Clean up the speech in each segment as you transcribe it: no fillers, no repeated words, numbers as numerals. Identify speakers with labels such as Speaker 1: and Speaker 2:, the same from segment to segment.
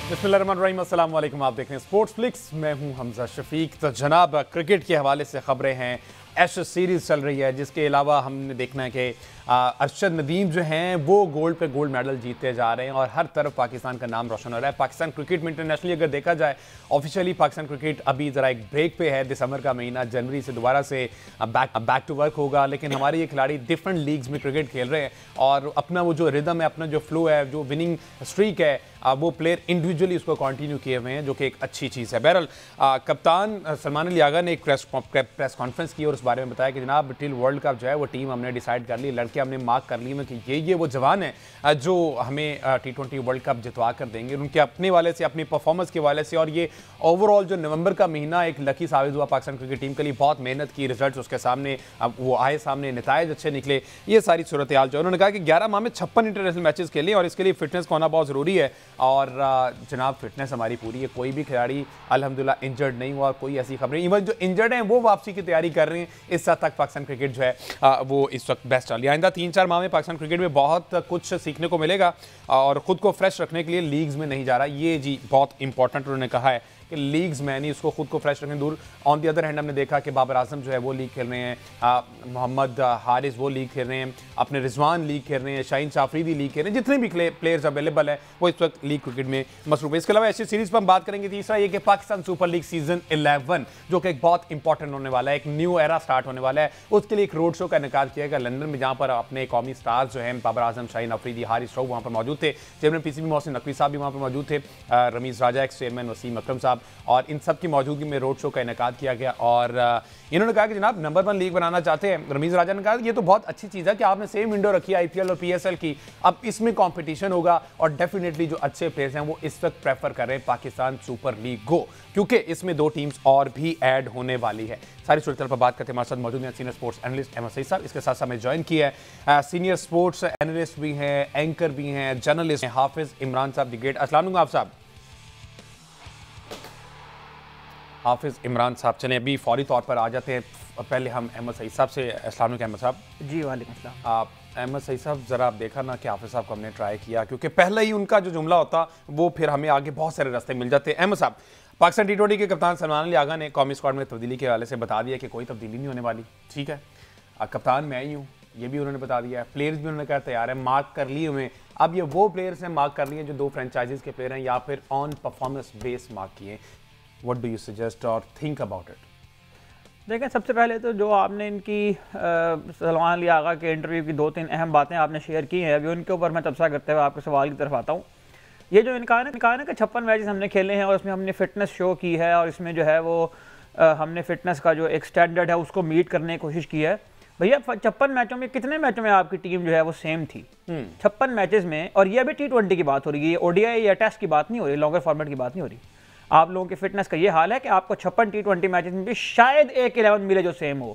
Speaker 1: बिस्मिल्लाहिर्रहमानिर्रहीम, अस्सलाम वालेकुम। आप देख रहे हैं स्पोर्ट्स फ्लिक्स, मैं हूं हमजा शफीक। तो जनाब, क्रिकेट के हवाले से खबरें हैं। एशेज सीरीज़ चल रही है, जिसके अलावा हमने देखना है कि अरशद नदीम जो हैं वो गोल्ड पे गोल्ड मेडल जीतते जा रहे हैं और हर तरफ पाकिस्तान का नाम रोशन हो रहा है। पाकिस्तान क्रिकेट में इंटरनेशनली अगर देखा जाए, ऑफिशियली पाकिस्तान क्रिकेट अभी ज़रा एक ब्रेक पे है। दिसंबर का महीना, जनवरी से दोबारा से बैक टू वर्क होगा, लेकिन हमारे ये खिलाड़ी डिफरेंट लीग्स में क्रिकेट खेल रहे हैं और अपना वो जो रिदम है, अपना जो फ्लो है, जो विनिंग स्ट्रीक है, वो प्लेयर इंडिविजुअली उसको कंटिन्यू किए हुए हैं, जो कि एक अच्छी चीज़ है। बहरहाल कप्तान सलमान अली आगा ने एक प्रेस कॉन्फ्रेंस की और उस बारे में बताया कि जनाब टिल वर्ल्ड कप जो है वो टीम हमने डिसाइड कर ली, लड़के हमने मार्क कर लिए में कि ये वो जवान है जो हमें T20 वर्ल्ड कप जितवा कर देंगे। उनके अपने वाले से, अपनी परफॉर्मेंस के वाले से, और ये ओवरऑल जो नवंबर का महीना एक लकी साबित हुआ पाकिस्तान क्रिकेट टीम के लिए। बहुत मेहनत की, रिजल्ट उसके सामने वो आए, सामने नतायज अच्छे निकले। ये सारी सूरत हाल जो उन्होंने कहा कि 11 माह में 56 इंटरनेशनल मैचेस खेले और इसके लिए फिटनेस का होना बहुत ज़रूरी है। और जनाब फिटनेस हमारी पूरी है, कोई भी खिलाड़ी अल्हम्दुलिल्लाह इंजर्ड नहीं हुआ, कोई ऐसी खबरें, इवन जो इंजर्ड हैं वो वापसी की तैयारी कर रहे हैं। इस हद तक पाकिस्तान क्रिकेट जो है वो इस वक्त बेस्ट चल रही है। आइंदा 3-4 माह में पाकिस्तान क्रिकेट में बहुत कुछ सीखने को मिलेगा और ख़ुद को फ्रेश रखने के लिए लीग्स में नहीं जा रहा। ये जी बहुत इंपॉर्टेंट उन्होंने कहा है कि लीग्स में नहीं, उसको खुद को फ्रेश रखने दूर। ऑन दी अदर हैंड हमने देखा कि बाबर आजम जो है वो लीग खेल रहे हैं, मोहम्मद हारिस वो लीग खेल रहे हैं, अपने रिजवान लीग खेल रहे हैं, शाहीन शाफरीदी लीग खेल रहे हैं। जितने भी प्लेयर्स अवेलेबल है वो इस वक्त लीग क्रिकेट में मसरूफ है। इसके अलावा ऐसी सीरीज़ पर हम बात करेंगे। तीसरा ये कि पाकिस्तान सुपर लीग सीजन 11 जो कि एक बहुत इंपॉर्टेंट होने वाला है, एक न्यू एरा स्टार्ट होने वाला है, उसके लिए एक रोड शो का इनेकाद किया गया लंदन में, जहाँ पर अपने कौमी स्टार्स जो हैं बाबर आजम, शाहीन अफरीदी, हारिस रऊफ वहाँ पर मौजूद थे। चेयरमैन PCB मोहसिन नकवी साहब भी वहाँ पर मौजूद थे, रमीज़ राजा एक्स चेयरमैन वसीम अकरम साहब, और इन सब की मौजूदगी में रोड शो का इनेकाद किया गया। और इन्होंने कहा कि जनाब नंबर 1 लीग बनाना चाहते हैं। रमीज़ राजा ने कहा ये तो बहुत अच्छी चीज़ है कि आपने सेम विंडो रखी है IPL और PSL की, अब इसमें कंपटीशन होगा और डेफिनेटली जो अच्छे प्लेयर्स हैं वो इस वक्त प्रेफर कर रहे हैं पाकिस्तान सुपर लीग को, क्योंकि इसमें 2 टीम्स और भी ऐड होने वाली है। सारी सूरत पर बात करते हैं। हमारे साथ मौजूद हैं senior sports analyst Ahmed Saeed साहब। इसके साथ साथ हमें ज्वाइन किया है सीनियर स्पोर्ट्स एनालिस्ट भी हैं, एंकर भी हैं, जर्नलिस्ट हैं, हाफिज इमरान साहब द ग्रेट। अस्सलाम वालेकुम आप साहब। हाफिज़ इमरान साहब, चलें अभी फौरी तौर पर आ जाते हैं। पहले हम अहमद सईद साहब से। अस्सलाम वालेकुम अहमद साहब।
Speaker 2: जी वालेकुम सलाम।
Speaker 1: आप अहमद सईद साहब, ज़रा आप देखा ना कि हाफिज़ साहब को हमने ट्राई किया, क्योंकि पहले ही उनका जो जुमला होता वो फिर हमें आगे बहुत सारे रास्ते मिल जाते हैं। अहमद साहब, पाकिस्तान T20 के कप्तान सलमान अली आगा ने कौमी स्क्वाड में तब्दीली के हवाले से बता दिया कि कोई तब्दीली नहीं होने वाली। ठीक है, कप्तान मैं ही हूँ, ये भी उन्होंने बता दिया है। प्लेयर्स भी उन्होंने कहा तैयार है, मार्क कर लिए हुए। अब ये वो प्लेयर्स हैं मार्क कर लिए जो 2 फ्रेंचाइजीज के प्लेयर हैं या फिर ऑन परफॉर्मेंस बेस मार्क किए। What do you suggest or think about it?
Speaker 2: देखें, सबसे पहले तो जो आपने इनकी सलमान अली आगा के इंटरव्यू की 2-3 अहम बातें आपने शेयर की हैं, अभी उनके ऊपर मैं तबसरा करते हुए आपके सवाल की तरफ आता हूँ। ये जो इनका है ना कि 56 मैचेस हमने खेले हैं और इसमें हमने फ़िटनेस शो की है और इसमें जो है वो हमने फ़िटनेस का जो एक स्टैंडर्ड है उसको मीट करने की कोशिश की है। भैया 56 मैचों में कितने मैचों में आपकी टीम जो है वो सेम थी? 56 मैचेस में। और ये अभी T20 की बात हो रही है, ODI या टेस्ट की बात नहीं हो रही, लॉन्गर फॉर्मेट की बात नहीं हो रही। आप लोगों की फिटनेस का ये हाल है कि आपको 56 T20 मैचेस में भी शायद एक 11 मिले जो सेम हो।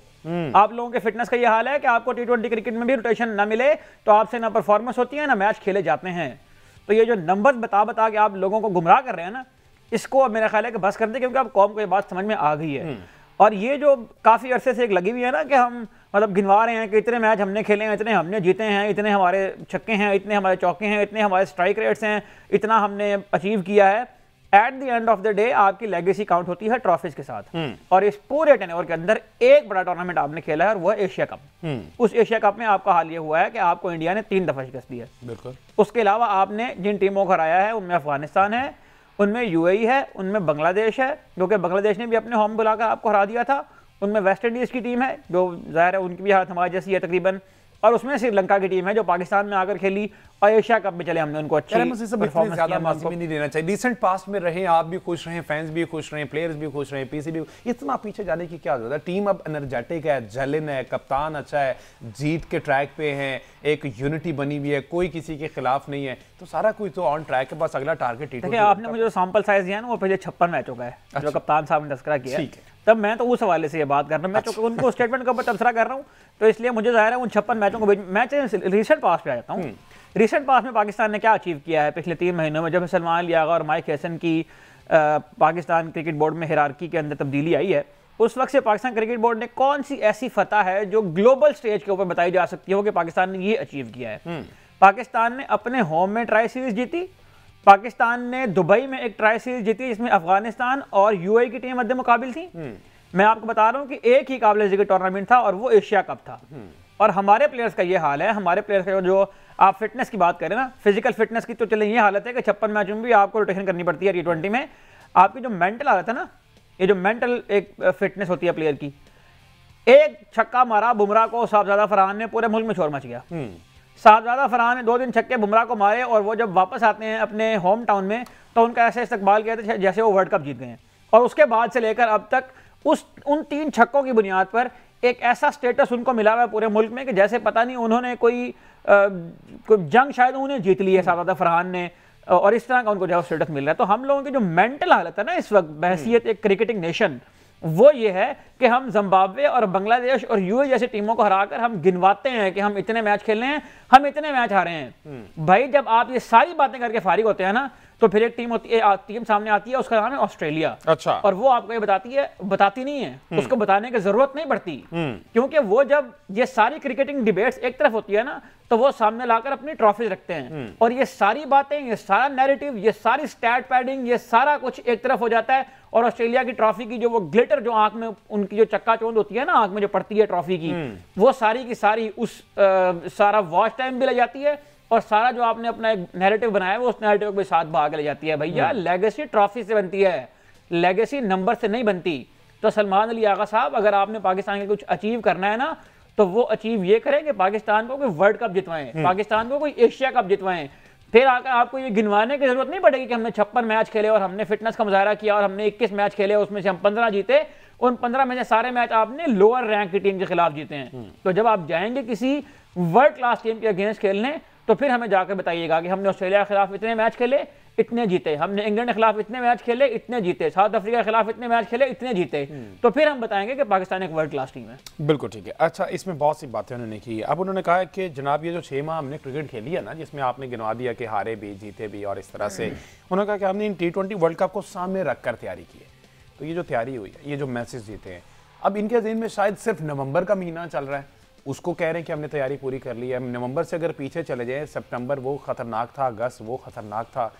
Speaker 2: आप लोगों के फिटनेस का ये हाल है कि आपको T20 क्रिकेट में भी रोटेशन ना मिले तो आपसे ना परफॉर्मेंस होती है ना मैच खेले जाते हैं। तो ये जो नंबर्स बता के आप लोगों को गुमराह कर रहे हैं ना, इसको अब मेरा ख्याल है कि बस कर दे, क्योंकि अब कौम को ये बात समझ में आ गई है। और ये जो काफ़ी अरसे से एक लगी हुई है ना कि हम मतलब गिनवा रहे हैं कि इतने मैच हमने खेले हैं, इतने हमने जीते हैं, इतने हमारे छक्के हैं, इतने हमारे चौके हैं, इतने हमारे स्ट्राइक रेट्स हैं, इतना हमने अचीव किया है। At the end of the day आपकी लेगेसी काउंट होती है ट्रॉफीज के साथ। और इस पूरे टेन्योर के अंदर एक बड़ा टूर्नामेंट आपने खेला है और वो है एशिया कप। उस एशिया कप में आपका हाल ये हुआ है कि आपको इंडिया ने 3 दफा शिकस्त दी है।
Speaker 1: बिल्कुल।
Speaker 2: उसके अलावा आपने जिन टीमों को हराया है उनमें अफगानिस्तान है, उनमें UAE है, उनमें बांग्लादेश है, क्योंकि बांग्लादेश ने भी अपने होम बुलाकर आपको हरा दिया था। उनमें वेस्ट इंडीज़ की टीम है जो ज़ाहिर है उनकी भी हालत हमारी जैसी है तकरीबन, और उसमें श्रीलंका की टीम है जो पाकिस्तान में आकर खेली और एशिया कप में चले हमने उनको अच्छी परफॉर्मेंस
Speaker 1: ज़्यादा मासूमी नहीं देना चाहिए। रिसेंट पास्ट में रहे, आप भी खुश रहें, फैंस भी खुश रहें, प्लेयर्स भी खुश रहें, PCB इतना पीछे जाने की क्या जरूरत है? टीम अब एनर्जेटिक है, जलन है, कप्तान अच्छा है, जीत के ट्रैक पे हैं, एक यूनिटी बनी हुई है, कोई किसी के खिलाफ नहीं है, तो सारा कुछ तो ऑन ट्रैक है। बस अगला टारगेट
Speaker 2: देखिए, आपने मुझे जो सैंपल साइज दिया ना वो पहले 56 मैचों का है जो कप्तान साहब ने तस्करा किया है, तब मैं तो उस हवाले से ये बात कर रहा हूँ। मैं तो उनको स्टेटमेंट के ऊपर तबसरा कर रहा हूँ, तो इसलिए मुझे ज़ाहिर है उन 56 मैचों को मैं रिसेंट पास पे आ जाता हूँ। रिसेंट पास में पाकिस्तान ने क्या अचीव किया है पिछले 3 महीनों में, जब सलमान अली आगा और माइक हैसन की पाकिस्तान क्रिकेट बोर्ड में हिरारकी के अंदर तब्दीली आई है, उस वक्त से पाकिस्तान क्रिकेट बोर्ड ने कौन सी ऐसी फतह है जो ग्लोबल स्टेज के ऊपर बताई जा सकती हो कि पाकिस्तान ने ये अचीव किया है? पाकिस्तान ने अपने होम में ट्राई सीरीज जीती, पाकिस्तान ने दुबई में एक ट्राई सीरीज जीती जिसमें अफगानिस्तान और यूएई की टीम मध्य मुकाबिल थी। मैं आपको बता रहा हूं कि एक ही काबिल जिक्र टूर्नामेंट था और वो एशिया कप था। और हमारे प्लेयर्स का ये हाल है, हमारे प्लेयर्स का जो आप फिटनेस की बात करें ना, फिजिकल फिटनेस की, तो चले ये हालत है कि 56 मैचों में भी आपको रोटेशन करनी पड़ती है T20 में। आपकी जो मेंटल हालत है ना, ये जो मेंटल एक फिटनेस होती है प्लेयर की, एक छक्का मारा बुमराह को साहबजादा फरहान ने, पूरे मुल्क में शोर मच गया। साहबजादा फरहान ने 2 दिन छक्के बुमराह को मारे और वो जब वापस आते हैं अपने होम टाउन में तो उनका ऐसे इस्तकबाल किया था जैसे वो वर्ल्ड कप जीत गए हैं। और उसके बाद से लेकर अब तक उन 3 छक्कों की बुनियाद पर एक ऐसा स्टेटस उनको मिला हुआ है पूरे मुल्क में कि जैसे पता नहीं उन्होंने कोई जंग शायद उन्हें जीत ली है साहबजादा फरहान ने, और इस तरह का उनको जो स्टेटस मिल रहा है। तो हम लोगों की जो मेंटल हालत है ना इस वक्त बहैसियत एक क्रिकेटिंग नेशन, वो ये है कि हम जिम्बाब्वे और बांग्लादेश और यूएई जैसी टीमों को हराकर हम गिनवाते हैं कि हम इतने मैच खेले हैं, हम इतने मैच हारे हैं। भाई जब आप ये सारी बातें करके फारिग होते हैं ना, तो फिर एक टीम होती है, टीम सामने आती है, उसका नाम है ऑस्ट्रेलिया।
Speaker 1: अच्छा।
Speaker 2: और वो आपको ये बताती नहीं है, उसको बताने की जरूरत नहीं पड़ती, क्योंकि वो जब ये सारी क्रिकेटिंग डिबेट्स एक तरफ होती है ना, तो वो सामने लाकर अपनी ट्रॉफीज रखते हैं और ये सारी बातें, ये सारा नैरेटिव, ये सारी स्टैट पैडिंग, ये सारा कुछ एक तरफ हो जाता है। और ऑस्ट्रेलिया की ट्रॉफी की जो वो ग्लिटर जो आंख में उनकी जो चक्काचौंध होती है ना, आंख में जो पड़ती है ट्रॉफी की, वो सारी की सारी उस सारा वॉच टाइम भी ले जाती है और सारा जो आपने अपना एक नैरेटिव बनाया है वो उस नैरेटिव के साथ भाग ले जाती है। भैया लेगेसी ट्रॉफी से बनती है, लेगेसी नंबर से नहीं बनती। तो सलमान अली आगा साहब, अगर आपने पाकिस्तान के कुछ अचीव करना है ना, तो वो अचीव ये करें कि पाकिस्तान को कोई वर्ल्ड कप जितवाएं, पाकिस्तान को कोई एशिया कप जितवाएं। फिर आकर आपको ये गिनवाने की जरूरत नहीं पड़ेगी कि हमने 56 मैच खेले और हमने फिटनेस का मुजाहरा किया और हमने 21 मैच खेले, उसमें से हम 15 जीते, उन 15 में से सारे मैच आपने लोअर रैंक की टीम के खिलाफ जीते हैं। तो जब आप जाएंगे किसी वर्ल्ड क्लास टीम के अगेंस्ट खेलने, तो फिर हमें जाकर बताइएगा कि हमने ऑस्ट्रेलिया के खिलाफ इतने मैच खेले, इतने जीते, हमने इंग्लैंड के खिलाफ इतने मैच खेले, इतने जीते, साउथ अफ्रीका के खिलाफ इतने मैच खेले, इतने जीते। तो फिर हम बताएंगे कि पाकिस्तान एक वर्ल्ड क्लास टीम है।
Speaker 1: बिल्कुल ठीक है। अच्छा, इसमें बहुत सी बातें उन्होंने की है। अब उन्होंने कहा कि जनाब ये जो 6 माह हमने क्रिकेट खेली है ना, जिसमें आपने गिनवा दिया कि हारे भी जीते भी और इस तरह से, उन्होंने कहा कि हमने इन T20 वर्ल्ड कप को सामने रखकर तैयारी की है। तो ये जो तैयारी हुई है, ये जो मैचेस जीते हैं, अब इनके ज़हन में शायद सिर्फ नवंबर का महीना चल रहा है, उसको कह रहे हैं कि हमने तैयारी पूरी कर ली है। नवंबर से अगर पीछे चले जाएं, सितंबर वो खतरनाक था, अगस्त वो खतरनाक था,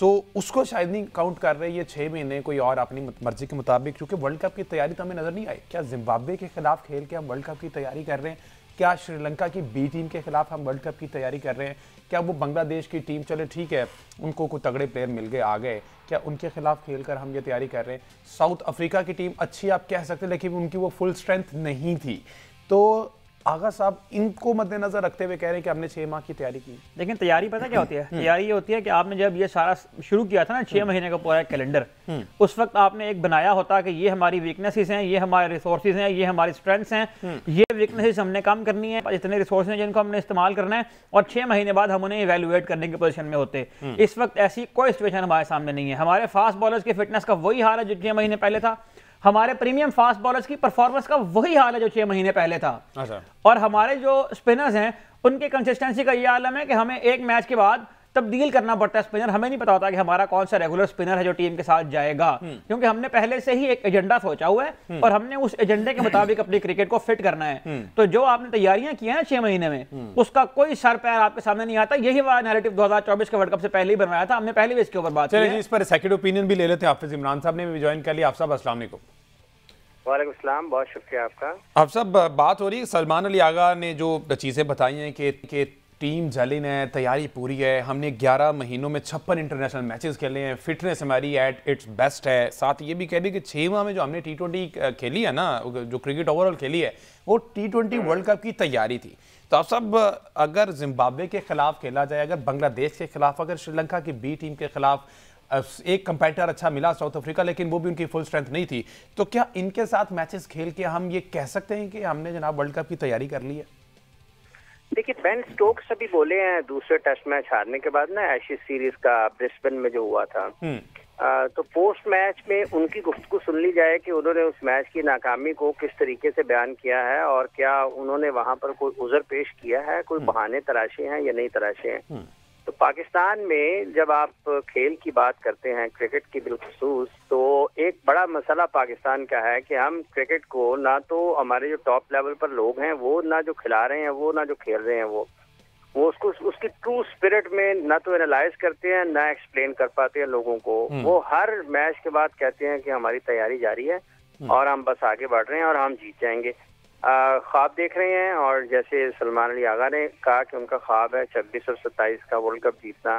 Speaker 1: तो उसको शायद नहीं काउंट कर रहे ये 6 महीने कोई और अपनी मर्जी के मुताबिक, क्योंकि वर्ल्ड कप की तैयारी तो हमें नजर नहीं आई। क्या जिम्बाब्वे के खिलाफ खेल के हम वर्ल्ड कप की तैयारी कर रहे हैं? क्या श्रीलंका की बी टीम के खिलाफ हम वर्ल्ड कप की तैयारी कर रहे हैं? क्या वो बांग्लादेश की टीम, चले ठीक है उनको कोई तगड़े प्लेयर मिल गए आ गए, क्या उनके खिलाफ खेल कर हम ये तैयारी कर रहे हैं? साउथ अफ्रीका की टीम अच्छी आप कह सकते हैं, लेकिन उनकी वो फुल स्ट्रेंथ नहीं थी। तो आगा साहब इनको मद्देनजर रखते हुए कह रहे हैं कि हमने 6 माह की तैयारी की।
Speaker 2: लेकिन तैयारी पता क्या होती है? तैयारी ये होती है कि आपने जब ये सारा शुरू किया था ना 6 महीने का पूरा कैलेंडर, उस वक्त आपने एक बनाया होता कि ये हमारी वीकनेसेस हैं, ये हमारे रिसोर्सेज हैं, ये हमारी स्ट्रेंथ्स हैं, ये वीकनेसेस हमने कम करनी है, इतने रिसोर्सेज हैं जिनको हमने इस्तेमाल करना है, और 6 महीने बाद हम उन्हें इवैल्यूएट करने की पोजीशन में होते। इस वक्त ऐसी कोई सिचुएशन हमारे सामने नहीं है। हमारे फास्ट बॉलर्स की फिटनेस का वही हाल है जो 6 महीने पहले था, हमारे प्रीमियम फास्ट बॉलर्स की परफॉर्मेंस का वही हाल है जो 6 महीने पहले था।
Speaker 1: अच्छा।
Speaker 2: और हमारे जो स्पिनर्स हैं उनकी कंसिस्टेंसी का ये आलम है कि हमें एक मैच के बाद तब्दील करना पड़ता है स्पिनर। हमें नहीं पता होता कि हमारा कौन सा रेगुलर स्पिनर है जो टीम के साथ जाएगा, क्योंकि हमने पहले से ही एक एजेंडा सोचा हुआ है और हमने उस एजेंडे के मुताबिक अपनी क्रिकेट को फिट करना है। तो जो आपने तैयारियां की हैं 6 महीने में, उसका कोई सर पैर आपके सामने नहीं आता। यही वाला नैरेटिव 2024 के वर्ल्ड कप से पहले ही बनवाया था, हमने पहले भी इसके ऊपर बात की।
Speaker 1: इस पर सेकंड ओपिनियन भी ले लेते हैं। हाफिज इमरान साहब ने भी ज्वाइन कर लिया। आप साहब अस्सलाम वालेकुम।
Speaker 3: वालेकुम सलाम, बहुत शुक्रिया आपका।
Speaker 1: आप सब बात हो रही है, सलमान अली आगा ने जो चीज़ें बताई हैं कि टीम जलिन है, तैयारी पूरी है, हमने 11 महीनों में 56 इंटरनेशनल मैचेस खेले हैं, फिटनेस हमारी एट इट्स बेस्ट है। साथ ये भी कह दी कि 6 माह में जो हमने T20 खेली है ना, जो क्रिकेट ओवरऑल खेली है, वो T20 वर्ल्ड कप की तैयारी थी। तो आप सब अगर जिम्बाब्वे के खिलाफ खेला जाए, अगर बांग्लादेश के खिलाफ, अगर श्रीलंका की बी टीम के खिलाफ एक कंपेटिटर अच्छा मिला साउथ अफ्रीका, लेकिन वो भी उनकी फुल स्ट्रेंथ नहीं थी, तो क्या इनके साथ मैचेस खेल के हम ये कह सकते हैं कि हमने जनाब वर्ल्ड कप की तैयारी कर ली है?
Speaker 3: देखिए, बेन स्टोक्स अभी बोले हैं दूसरे टेस्ट मैच हारने के बाद ना, एशेज सीरीज का ब्रिस्बेन में जो हुआ था, तो पोस्ट मैच में उनकी गुफ्तगू सुन ली जाए कि उन्होंने उस मैच की नाकामी को किस तरीके से बयान किया है और क्या उन्होंने वहां पर कोई उज़र पेश किया है, कोई बहाने तराशे हैं या नहीं तराशे हैं। तो पाकिस्तान में जब आप खेल की बात करते हैं, क्रिकेट की बिलखुसूस, तो एक बड़ा मसला पाकिस्तान का है कि हम क्रिकेट को ना तो हमारे जो टॉप लेवल पर लोग हैं वो ना जो खिला रहे हैं वो ना जो खेल रहे हैं वो, वो उसकी ट्रू स्पिरिट में ना तो एनालाइज करते हैं ना एक्सप्लेन कर पाते हैं लोगों को। वो हर मैच के बाद कहते हैं कि हमारी तैयारी जारी है और हम बस आगे बढ़ रहे हैं और हम जीत जाएंगे। ख्वाब देख रहे हैं, और जैसे सलमान अली आगा ने कहा कि उनका ख्वाब है 26 और 27 का वर्ल्ड कप जीतना।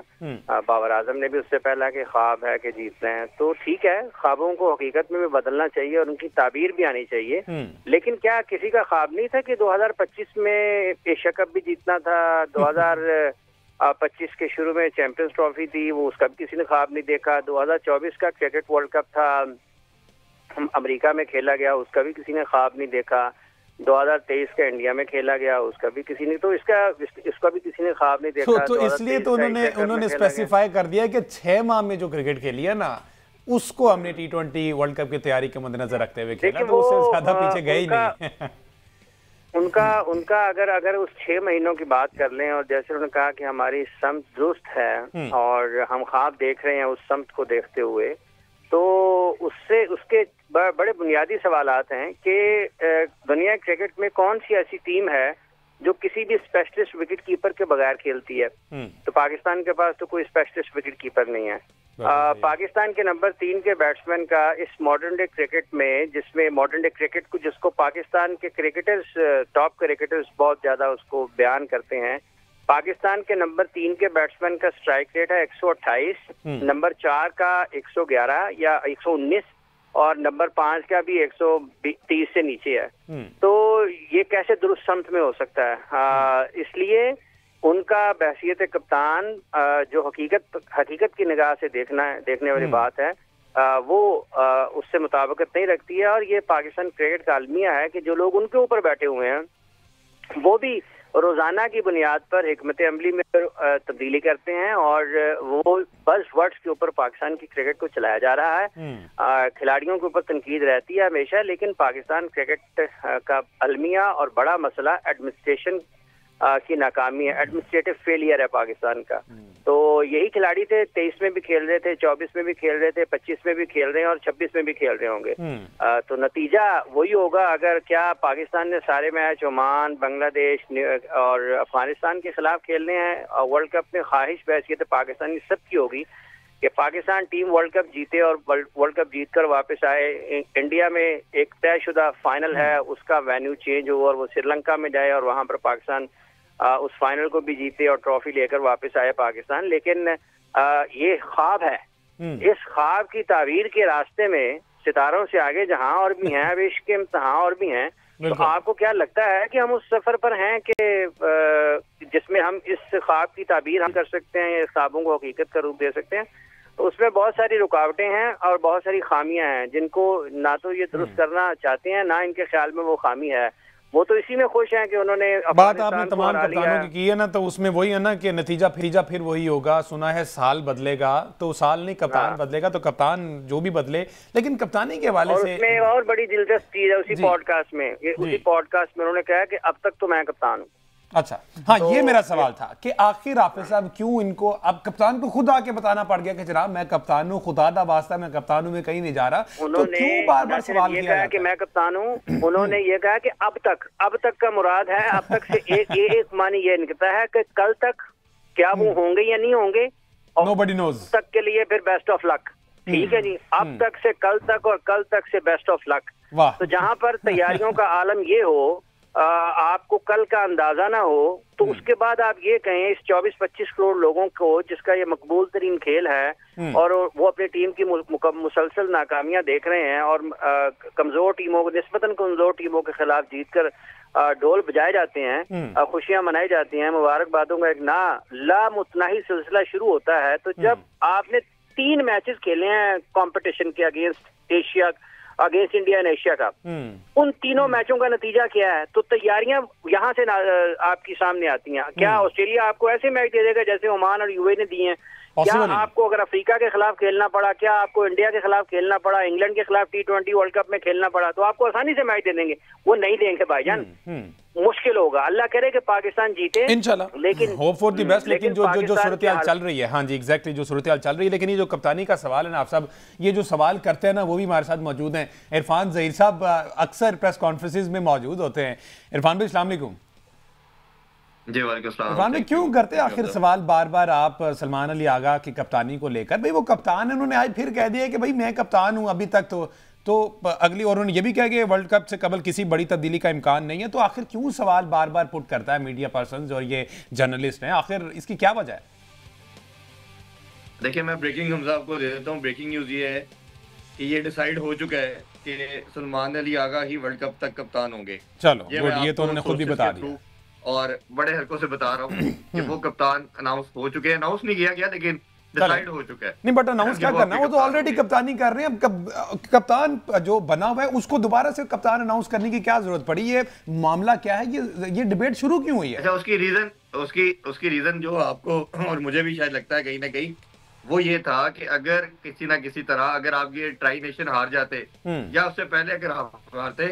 Speaker 3: बाबर आजम ने भी उससे पहला कि ख्वाब है कि जीतना है। तो ठीक है, ख्वाबों को हकीकत में भी बदलना चाहिए और उनकी ताबीर भी आनी चाहिए। लेकिन क्या किसी का ख्वाब नहीं था कि 2025 में एशिया कप भी जीतना था? 2025 के शुरू में चैंपियंस ट्रॉफी थी, वो उसका भी किसी ने ख्वाब नहीं देखा। 2024 का क्रिकेट वर्ल्ड कप था, अमेरिका में खेला गया, उसका भी किसी ने ख्वाब नहीं देखा। 2023 का इंडिया में खेला गया, उसका भी किसी ने, तो इसका भी किसी ने ख्वाब नहीं देखा।
Speaker 1: तो इसलिए तो उन्होंने स्पेसिफाई कर दिया कि 6 माह में जो क्रिकेट खेली है ना, उसको हमने T20 वर्ल्ड कप की तैयारी के मद्देनजर रखते हुए खेला, तो उससे ज्यादा पीछे गए ही नहीं।
Speaker 3: उनका अगर उस 6 महीनों की बात कर लें, और जैसे उन्होंने कहा कि हमारी समत दुरुस्त है और हम ख्वाब देख रहे हैं उस समत को देखते हुए, तो उसके बड़े बुनियादी सवालात हैं कि दुनिया क्रिकेट में कौन सी ऐसी टीम है जो किसी भी स्पेशलिस्ट विकेट कीपर के बगैर खेलती है। तो पाकिस्तान के पास तो कोई स्पेशलिस्ट विकेट कीपर नहीं है। पाकिस्तान के नंबर 3 के बैट्समैन का इस मॉडर्न डे क्रिकेट में, जिसमें मॉडर्न डे क्रिकेट को, जिसको पाकिस्तान के क्रिकेटर्स, टॉप क्रिकेटर्स बहुत ज्यादा उसको बयान करते हैं, पाकिस्तान के नंबर 3 के बैट्समैन का स्ट्राइक रेट है 128, नंबर 4 का 111 या 119, और नंबर 5 का भी 130 से नीचे है। तो ये कैसे दुरुस्त समत में हो सकता है? इसलिए उनका बहसियत कप्तान जो हकीकत की निगाह से देखने वाली बात है, वो उससे मुताबिकत नहीं रखती है। और ये पाकिस्तान क्रिकेट का अलमिया है कि जो लोग उनके ऊपर बैठे हुए हैं वो भी रोजाना की बुनियाद पर हिकमत अमली में तब्दीली करते हैं, और वो बस वर्ड्स के ऊपर पाकिस्तान की क्रिकेट को चलाया जा रहा है। खिलाड़ियों के ऊपर तनकीद रहती है हमेशा, लेकिन पाकिस्तान क्रिकेट का अलमिया और बड़ा मसला एडमिनिस्ट्रेशन की नाकामी है, एडमिनिस्ट्रेटिव फेलियर है पाकिस्तान का। तो यही खिलाड़ी थे, 23 में भी खेल रहे थे, 24 में भी खेल रहे थे, 25 में भी खेल रहे हैं और 26 में भी खेल रहे होंगे। तो नतीजा वही होगा। अगर क्या पाकिस्तान ने सारे मैच ओमान, बांग्लादेश और अफगानिस्तान के खिलाफ खेलने हैं और वर्ल्ड कप में ख्वाहिश वैसी तो पाकिस्तान की सबकी होगी कि पाकिस्तान टीम वर्ल्ड कप जीते और वर्ल्ड कप जीतकर वापस आए। इंडिया में एक तयशुदा फाइनल है, उसका वेन्यू चेंज हो और वो श्रीलंका में जाए और वहां पर पाकिस्तान उस फाइनल को भी जीते और ट्रॉफी लेकर वापस आए पाकिस्तान। लेकिन ये ख्वाब है, इस ख्वाब की ताबीर के रास्ते में सितारों से आगे जहां और भी हैं, अब इश्क के इम्तिहान और भी हैं। तो आपको क्या लगता है कि हम उस सफर पर हैं कि जिसमें हम इस ख्वाब की ताबीर हम कर सकते हैं, इस ख्वाबों को हकीकत का रूप दे सकते हैं? तो उसमें बहुत सारी रुकावटें हैं और बहुत सारी खामियां हैं, जिनको ना तो ये दुरुस्त करना चाहते हैं, ना इनके ख्याल में वो खामी है। वो तो इसी में खुश हैं कि उन्होंने
Speaker 1: बात आपने तमाम कप्तानों की है ना, तो उसमें वही है ना कि नतीजा फिर वही होगा। सुना है साल बदलेगा, तो साल नहीं कप्तान बदलेगा, तो कप्तान जो भी बदले, लेकिन कप्तानी के हवाले से
Speaker 3: उसमें और बड़ी दिलचस्प चीज है उसी पॉडकास्ट में उन्होंने कहा कि अब तक तो मैं कप्तान हूँ।
Speaker 1: अच्छा, हाँ, तो ये मेरा सवाल था कि आखिर हाफिज साहब क्यों इनको, अब कप्तान को खुद आके बताना पड़ गया कि जनाब मैं कप्तान हूँ, खुदा दा वास्ता मैं कप्तान हूँ, मैं कहीं नहीं जा रहा, तो क्यों बार-बार सवाल किया जाता है
Speaker 3: कि मैं कप्तान हूँ? उन्होंने ये कहा कि अब तक का मुराद है, अब तक से एक मानी ये निकलता है कि कल तक क्या वो होंगे या नहीं होंगे, और
Speaker 1: नोबडी नोज
Speaker 3: तक के लिए फिर बेस्ट ऑफ लक। ठीक है जी, अब तक से कल तक और कल तक से बेस्ट ऑफ लक। तो जहाँ पर तैयारियों का आलम ये हो, आपको कल का अंदाजा ना हो, तो उसके बाद आप ये कहें इस 24-25 करोड़ लोगों को, जिसका ये मकबूल तरीन खेल है और वो अपनी टीम की मुसलसल नाकामियां देख रहे हैं और कमजोर टीमों को, निस्बतन कमजोर टीमों के खिलाफ जीतकर ढोल बजाए जाते हैं, खुशियां मनाई जाती हैं, मुबारकबादों का एक लामुतनाही सिलसिला शुरू होता है। तो जब आपने 3 मैचेस खेले हैं कंपटीशन के अगेंस्ट इंडिया एंड एशिया का, उन तीनों मैचों का नतीजा क्या है? तो तैयारियां यहाँ से आपकी सामने आती हैं। क्या ऑस्ट्रेलिया आपको ऐसे मैच दे देगा जैसे ओमान और यूएई ने दिए हैं? क्या आपको अगर अफ्रीका के खिलाफ खेलना पड़ा, क्या आपको इंडिया के खिलाफ खेलना पड़ा, इंग्लैंड के खिलाफ T20 वर्ल्ड कप में खेलना पड़ा, तो आपको आसानी से मैच दे देंगे? वो नहीं देंगे भाईजान, मुश्किल होगा। अल्लाह करे कि पाकिस्तान जीते
Speaker 1: इंशाल्लाह, लेकिन होप फॉर द बेस्ट। लेकिन जो सूरत-ए-हाल चल रही है, हाँ जी एग्जैक्टली, जो सूरत-ए-हाल चल रही है, लेकिन ये जो कप्तानी का सवाल है ना, आप सब ये जो सवाल करते हैं ना, वो भी हमारे साथ मौजूद हैं। इरफान ज़हीर साहब अक्सर प्रेस कॉन्फ्रेंसेज में मौजूद होते हैं। इरफान भाई अस्सलाम वालेकुम।
Speaker 4: जी वालेकुम सलाम।
Speaker 1: इरफान भाई क्यों करते हैं आखिर सवाल बार बार आप सलमान अली आगा की कप्तानी को लेकर? भाई वो कप्तान है, उन्होंने आज फिर कह दिया कि भाई मैं कप्तान हूं अभी तक तो अगली, और उन्होंने ये भी कहा कि वर्ल्ड कप से कबल किसी बड़ी तब्दीली का इम्कान नहीं है। तो आखिर क्यों सवाल बार बार पुट करता है मीडिया पर्सन और ये जर्नलिस्ट हैं, आखिर इसकी क्या वजह है?
Speaker 4: देखिए मैं ब्रेकिंग न्यूज आपको दे देता हूँ। ब्रेकिंग न्यूज ये है कि ये डिसाइड हो चुका है कि सलमान अली आगा ही वर्ल्ड कप तक कप्तान होंगे।
Speaker 1: चलो ये तो उन्होंने खुद भी बता दिया
Speaker 4: और बड़े हल्कों से बता रहा हूँ कि वो कप्तान अनाउंस हो चुके हैं। अनाउंस नहीं किया गया लेकिन डिसाइड हो चुका है।
Speaker 1: नहीं बट अनाउंस क्या करना है, वो तो ऑलरेडी कप्तानी कर रहे हैं। अब कप्तान जो बना हुआ है उसको दोबारा से कप्तान अनाउंस करने की क्या जरूरत पड़ी? ये मामला क्या है, ये डिबेट शुरू क्यों हुई है?
Speaker 4: अच्छा, उसकी रीजन जो आपको और मुझे भी शायद लगता है कहीं ना कहीं वो ये था कि अगर किसी ना किसी तरह अगर आप ये ट्राई नेशन हार जाते या उससे पहले अगर आप हारते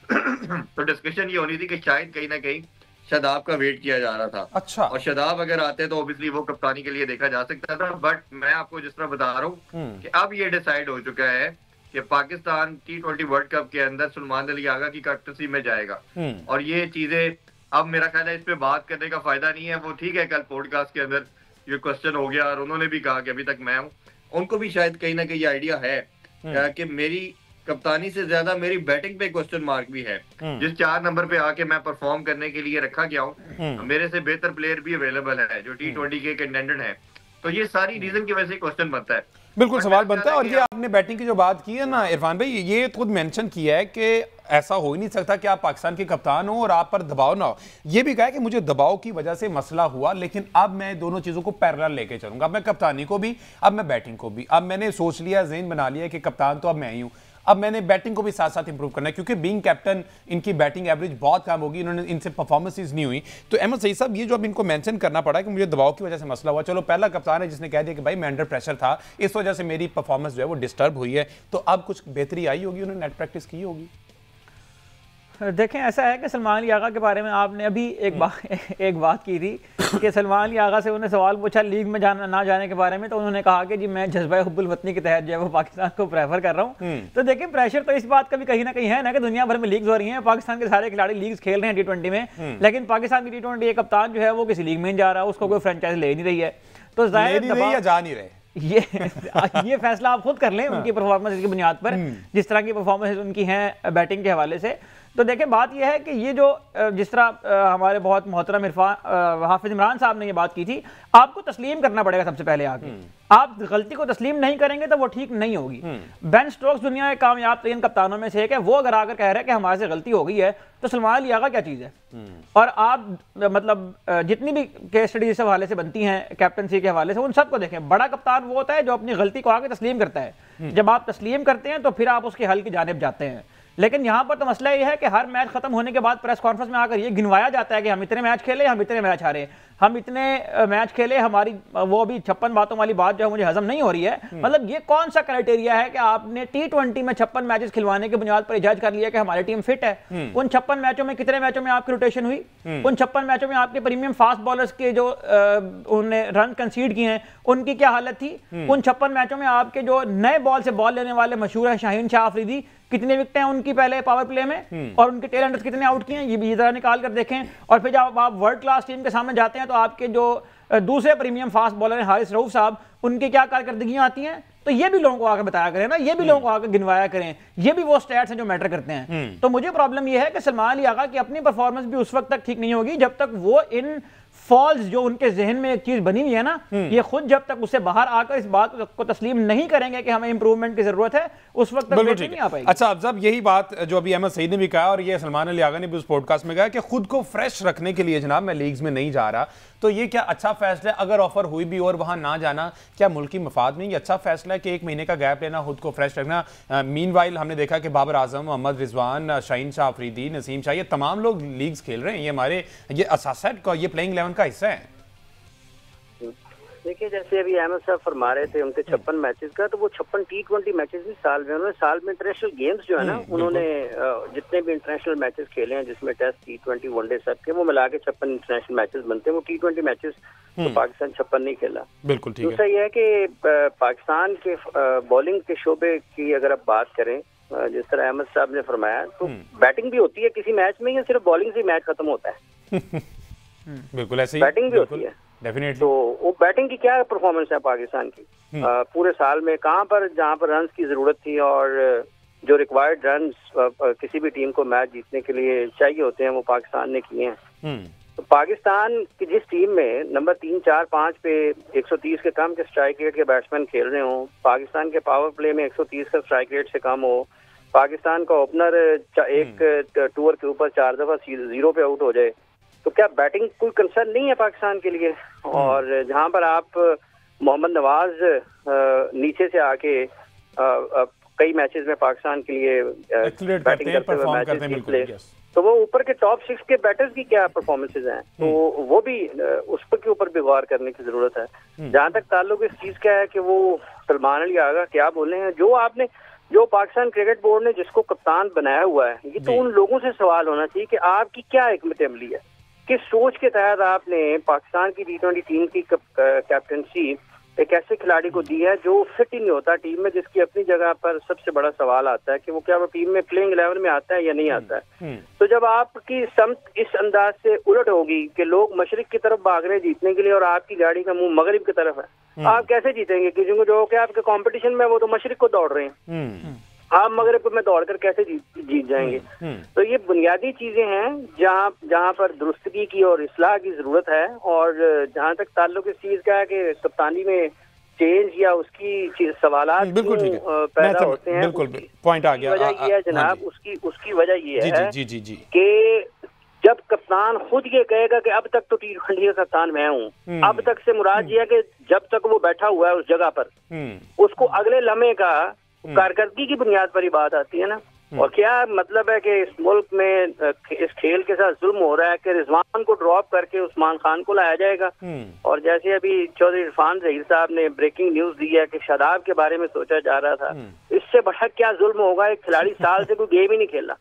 Speaker 4: तो डिस्कशन ये होनी थी कि शायद कहीं ना कहीं शादाब का वेट किया जा रहा था।
Speaker 1: अच्छा।
Speaker 4: और शादाब अगर आते तो ऑब्वियसली वो कप्तानी के लिए देखा जा सकता था। बट मैं आपको जिस तरह बता रहा हूँ कि अब ये डिसाइड हो चुका है कि पाकिस्तान T20 वर्ल्ड कप के अंदर सलमान अली आगा की कैप्टनसी में जाएगा। और ये चीजें अब मेरा ख्याल है इस पे बात करने का फायदा नहीं है। वो ठीक है, कल पॉडकास्ट के अंदर ये क्वेश्चन हो गया और उन्होंने भी कहा कि अभी तक मैं हूँ। उनको भी शायद कहीं ना कहीं आइडिया है कि मेरी कप्तानी से ज्यादा मेरी बैटिंग पे क्वेश्चन मार्क भी है। जिस 4 नंबर पे आके मैं परफॉर्म करने के लिए रखा गया हूँ, मेरे से बेहतर प्लेयर भी अवेलेबल है जो T20 के कंटेंडेंट है। तो ये सारी रीजन की वजह से क्वेश्चन बनता है,
Speaker 1: बिल्कुल सवाल बनता है। और ये आपने बैटिंग की जो बात की है ना इरफान भाई, ये खुद मेंशन किया है कि ऐसा हो ही नहीं सकता कि आप पाकिस्तान के कप्तान हो और आप पर दबाव ना हो। ये भी कहा है कि मुझे दबाव की वजह से मसला हुआ, लेकिन अब मैं दोनों चीजों को पैरेलल लेके चलूंगा। अब मैं कप्तानी को भी, अब मैं बैटिंग को भी। अब मैंने सोच लिया, ज़हन बना लिया कि कप्तान तो अब मैं ही हूं, अब मैंने बैटिंग को भी साथ साथ इंप्रूव करना है, क्योंकि बीइंग कैप्टन इनकी बैटिंग एवरेज बहुत कम होगी, इन्होंने इनसे परफॉर्मेंसेज नहीं हुई। तो अहमद सईद साहब, ये जो अब इनको मेंशन करना पड़ा कि मुझे दबाव की वजह से मसला हुआ, चलो पहला कप्तान है जिसने कह दिया कि भाई मैं अंडर प्रेशर था, इस वजह से मेरी परफॉर्मेंस जो है वो डिस्टर्ब हुई है, तो अब कुछ बेहतरी आई होगी, उन्होंने नेट प्रैक्टिस की होगी।
Speaker 2: देखें, ऐसा है कि सलमान अली आगा के बारे में आपने अभी एक बात की थी कि सलमान अली आगा से उन्होंने सवाल पूछा लीग में ना जाने के बारे में, तो उन्होंने कहा कि जी मैं जज्बा हुब्बुल वतनी के तहत जो है वो पाकिस्तान को प्रेफर कर रहा हूँ। तो देखिए, प्रेशर तो इस बात का भी कहीं ना कहीं है ना कि दुनिया भर में लीग्स हो रही हैं, पाकिस्तान के सारे खिलाड़ी लीग्स खेल रहे हैं T20 में, लेकिन पाकिस्तान की T20 कप्तान जो है वो किसी लीग में नहीं जा रहा, उसको कोई फ्रेंचाइज ले नहीं रही है। तो
Speaker 1: जाहिर जा नहीं रहे,
Speaker 2: ये फैसला आप खुद कर लें उनकी परफॉर्मेंस की बुनियाद पर, जिस तरह की परफॉर्मेंस उनकी हैं बैटिंग के हवाले से। तो देखें, बात यह है कि ये जो जिस तरह हमारे बहुत मोहतरम हाफिज इमरान साहब ने ये बात की थी, आपको तस्लीम करना पड़ेगा सबसे पहले आगे। आप गलती को तस्लीम नहीं करेंगे तो वो ठीक नहीं होगी। बेन स्टोक्स दुनिया के कामयाब तरीन कप्तानों में से एक है, वो अगर आकर कह रहे हैं कि हमारे से गलती हो गई है, तो सलमान अली आगा क्या चीज़ है? और आप मतलब जितनी भी केस स्टडी इस हवाले से बनती हैं कैप्टनसी के हवाले से, उन सबको देखें, बड़ा कप्तान वो होता है जो अपनी गलती को आगे तस्लीम करता है। जब आप तस्लीम करते हैं तो फिर आप उसके हल की जानिब जाते हैं। लेकिन यहां पर तो मसला ये है कि हर मैच खत्म होने के बाद प्रेस कॉन्फ्रेंस में आकर ये गिनवाया जाता है कि हम इतने मैच खेले, हम इतने मैच हारे, हम इतने मैच खेले, हमारी वो भी 56 बातों वाली बात जो है मुझे हजम नहीं हो रही है। मतलब ये कौन सा क्राइटेरिया है कि आपने T20 में 56 मैचेस खिलवाने की बुनियाद पर जज कर लिया कि हमारी टीम फिट है? उन 56 मैचों में कितने मैचों में आपकी रोटेशन हुई? उन 56 मैचों में आपके प्रीमियम फास्ट बॉलर्स के जो उन्होंने रन कंसीड किए हैं उनकी क्या हालत थी? उन 56 मैचों में आपके जो नए बॉल से बॉल लेने वाले मशहूर है शाहीन शाह अफरीदी, कितने विकेटें हैं उनकी पहले पावर प्ले में, और उनके टेल एंडर्स कितने आउट किए हैं, ये भी जरा निकाल कर देखें। और फिर जब आप वर्ल्ड क्लास टीम के सामने जाते हैं तो आपके जो दूसरे प्रीमियम फास्ट बॉलर हैं हारिस रऊफ साहब, उनकी क्या कारकर्दगियां आती हैं, तो ये भी लोगों को आकर बताया करें ना, ये भी लोगों को आकर गिनवाया करें। ये भी वो स्टैट्स हैं जो मैटर करते हैं। तो मुझे प्रॉब्लम ये है कि सलमान अली आगा की अपनी परफॉर्मेंस भी उस वक्त तक ठीक नहीं होगी जब तक वो इन फॉल्स जो उनके जहन में एक चीज बनी हुई है ना, ये खुद जब तक उससे बाहर आकर इस बात को तस्लीम नहीं करेंगे कि हमें इंप्रूवमेंट की जरूरत है, उस वक्त तक नहीं आ पाएगी।
Speaker 1: अच्छा, अब यही बात जो अभी अहमद सईद ने भी कहा और ये सलमान अली आगा ने भी उस पॉडकास्ट में कहा कि खुद को फ्रेश रखने के लिए जनाब मैं लीग्स में नहीं जा रहा, तो ये क्या अच्छा फैसला है? अगर ऑफर हुई भी और वहां ना जाना, क्या मुल्क की मफाद में ये अच्छा फैसला है कि 1 महीने का गैप लेना, खुद को फ्रेश रखना? मीनवाइल हमने देखा कि बाबर आजम, मोहम्मद रिजवान, शाहीन शाह अफरीदी, नसीम शाह, ये तमाम लोग लीग्स खेल रहे हैं, ये हमारे ये असासेट का, ये प्लेइंग 11 का हिस्सा है।
Speaker 3: देखिए, जैसे अभी अहमद साहब फरमा रहे थे उनके 56 मैचेस का, तो वो 56 T20 मैचेस भी साल में, उन्होंने साल में इंटरनेशनल गेम्स जो है ना, उन्होंने जितने भी इंटरनेशनल मैचेस खेले हैं जिसमें टेस्ट T20 वनडे सब के, वो मिला के 56 इंटरनेशनल मैचेस बनते हैं। वो T20 मैचेस तो पाकिस्तान 56 नहीं खेला।
Speaker 1: बिल्कुल ठीक है।
Speaker 3: दूसरा यह है कि पाकिस्तान के बॉलिंग के शोबे की अगर आप बात करें, जिस तरह अहमद साहब ने फरमाया, तो बैटिंग भी होती है किसी मैच में या सिर्फ बॉलिंग से मैच खत्म होता है?
Speaker 1: बिल्कुल ऐसे ही
Speaker 3: बैटिंग भी होती है
Speaker 1: डेफिनेटली।
Speaker 3: तो वो बैटिंग की क्या परफॉर्मेंस है पाकिस्तान की पूरे साल में, कहाँ पर जहाँ पर रन्स की जरूरत थी और जो रिक्वायर्ड रन्स किसी भी टीम को मैच जीतने के लिए चाहिए होते हैं वो पाकिस्तान ने किए हैं। तो पाकिस्तान की जिस टीम में नंबर 3, 4, 5 पे 130 के कम के स्ट्राइक रेट के बैट्समैन खेल रहे हो, पाकिस्तान के पावर प्ले में 130 का स्ट्राइक रेट से कम हो, पाकिस्तान का ओपनर एक टूर के ऊपर 4 दफा 0 पे आउट हो जाए, तो क्या बैटिंग कोई कंसर्न नहीं है पाकिस्तान के लिए? और जहां पर आप मोहम्मद नवाज नीचे से आके कई मैचेस में पाकिस्तान के लिए बैटिंग करते हुए मैचेस जीते, तो वो ऊपर के टॉप 6 के बैटर्स की क्या परफॉर्मेंसेज हैं, तो वो भी उस पर के ऊपर भी गौर करने की जरूरत है। जहां तक ताल्लुक इस चीज का है कि वो सलमान अली आगा क्या बोले हैं, जो पाकिस्तान क्रिकेट बोर्ड ने जिसको कप्तान बनाया हुआ है, ये तो उन लोगों से सवाल होना चाहिए कि आपकी क्या हिकमत अमली है, किस सोच के तहत आपने पाकिस्तान की T20 टीम की कैप्टनसी एक ऐसे खिलाड़ी को दी है जो फिट ही नहीं होता टीम में, जिसकी अपनी जगह पर सबसे बड़ा सवाल आता है कि वो क्या वो टीम में प्लेइंग 11 में आता है या नहीं आता है। तो जब आपकी समत इस अंदाज से उलट होगी कि लोग मशरिक की तरफ भाग रहे हैं जीतने के लिए और आपकी गाड़ी का मुंह मगरिब की तरफ है, आप कैसे जीतेंगे? क्योंकि जो कि आपके कंपटीशन में वो तो मशरिक को दौड़ रहे हैं, आप मगरिब में दौड़कर कैसे जीत जाएंगे? तो ये बुनियादी चीजें हैं जहाँ पर दुरुस्तगी की और इस्लाह की जरूरत है। और जहाँ तक ताल्लुक इस चीज का है कि कप्तानी में चेंज या उसकी सवालात पैदा होते हैं,
Speaker 1: बिल्कुल पॉइंट आ गया।
Speaker 3: वजह ये है जनाब, उसकी वजह ये है
Speaker 1: कि
Speaker 3: जब कप्तान खुद ये कहेगा कि अब तक तो T20 का कप्तान मैं हूँ, अब तक से मुराद ये है कि जब तक वो बैठा हुआ है उस जगह पर, उसको अगले लम्हे का कारकर्दगी की बुनियाद पर ही बात आती है ना। और क्या मतलब है कि इस मुल्क में इस खेल के साथ जुल्म हो रहा है कि रिजवान को ड्रॉप करके उस्मान खान को लाया जाएगा। और जैसे अभी चौधरी इरफान जहीर साहब ने ब्रेकिंग न्यूज दी है कि शादाब के बारे में सोचा जा रहा था, इससे बड़ा क्या जुल्म होगा? एक खिलाड़ी साल से कोई गेम ही नहीं खेला,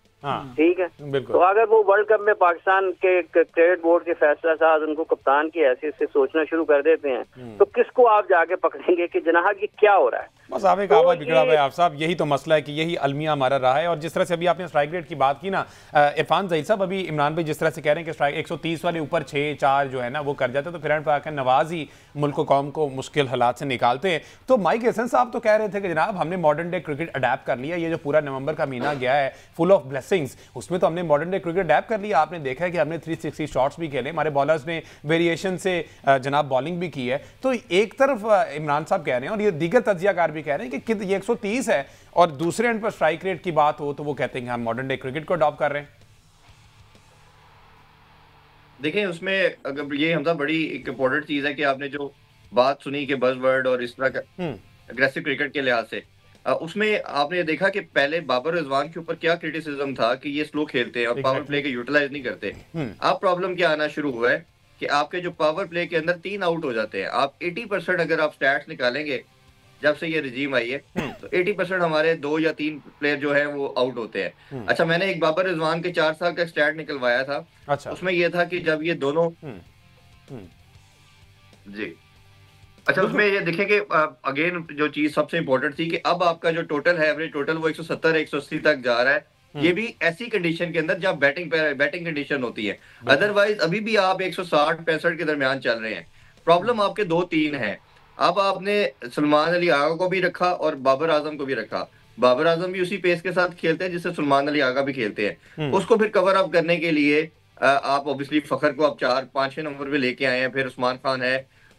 Speaker 3: ठीक है। तो अगर वो वर्ल्ड कप में पाकिस्तान के क्रिकेट बोर्ड के फैसला साज उनको कप्तान की हैसियत से सोचना शुरू कर देते हैं, तो किसको आप जाके पकड़ेंगे कि जनाब ये क्या हो रहा है?
Speaker 1: बस आप एक आवाज बिगड़ा हुआ है आप साहब, यही तो मसला है कि यही अलमिया हमारा रहा है। और जिस तरह से अभी आपने स्ट्राइक रेट की बात की ना इरफान जहीर साहब, अभी इमरान भाई जिस तरह से कह रहे हैं कि स्ट्राइक 130 वाले ऊपर 6-4 जो है ना वो कर जाते, तो फिर पाकिस्तान नवाज ही मुल्क कौम को मुश्किल हालात से निकालते हैं। तो माइक हसन साहब तो कह रहे थे कि जनाब हमने मॉडर्न डे क्रिकेट अडेप्ट कर लिया, ये जो पूरा नवंबर का महीना गया है फुल ऑफ ब्लेसिंग्स, उसमें तो हमने मॉडर्न डे क्रिकेट अडेप्ट कर लिया। आपने देखा है कि हमने 360 शॉट्स भी खेले, हमारे बॉलर्स ने वेरिएशन से जनाब बॉलिंग भी की है। तो एक तरफ इमरान साहब कह रहे हैं और ये दीगर तज्जियाकार भी कह रहे हैं कि ये 130 है, और दूसरे एंड पर स्ट्राइक रेट की बात हो तो वो कहते हैं कि हम मॉडर्न डे क्रिकेट को अडॉप्ट कर रहे हैं।
Speaker 4: देखिए उसमें अगर ये हमसा बड़ी एक इंपॉर्टेंट चीज है कि आपने जो बात सुनी कि बज़वर्ड और इस तरह का अग्रेसिव क्रिकेट के लिहाज से, उसमें आपने देखा कि पहले बाबर रिजवान के ऊपर क्या क्रिटिसिज्म था कि ये स्लो खेलते हैं और पावर प्ले के यूटिलाइज नहीं करते। अब प्रॉब्लम क्या आना शुरू हुआ है कि आपके जो पावर प्ले के अंदर 3 आउट हो जाते हैं। आप 80% अगर आप स्टैट्स निकालेंगे जब से ये रिजीम आई है, तो 80% हमारे 2 या 3 प्लेयर जो है वो आउट होते हैं। अच्छा, मैंने एक बाबर रिजवान के 4 साल का स्टैट निकलवाया था। अच्छा, उसमें ये था कि जब ये दोनों जी अच्छा उसमें ये देखें कि अगेन जो चीज सबसे इंपॉर्टेंट थी कि अब आपका जो टोटल है एवरेज टोटल वो 170-180 तक जा रहा है। ये भी ऐसी कंडीशन के अंदर जब बैटिंग कंडीशन होती है, अदरवाइज अभी भी आप 160-65 के दरमियान चल रहे हैं। प्रॉब्लम आपके 2-3 है। अब आपने सलमान अली आगा को भी रखा और बाबर आजम को भी रखा। बाबर आजम भी उसी पेस के साथ खेलते हैं जिससे सलमान अली आगा भी खेलते हैं। उसको फिर कवर अप करने के लिए आप ऑब्वियसली फखर को आप 4-5 नंबर पे लेके आए हैं, फिर उस्मान खान है।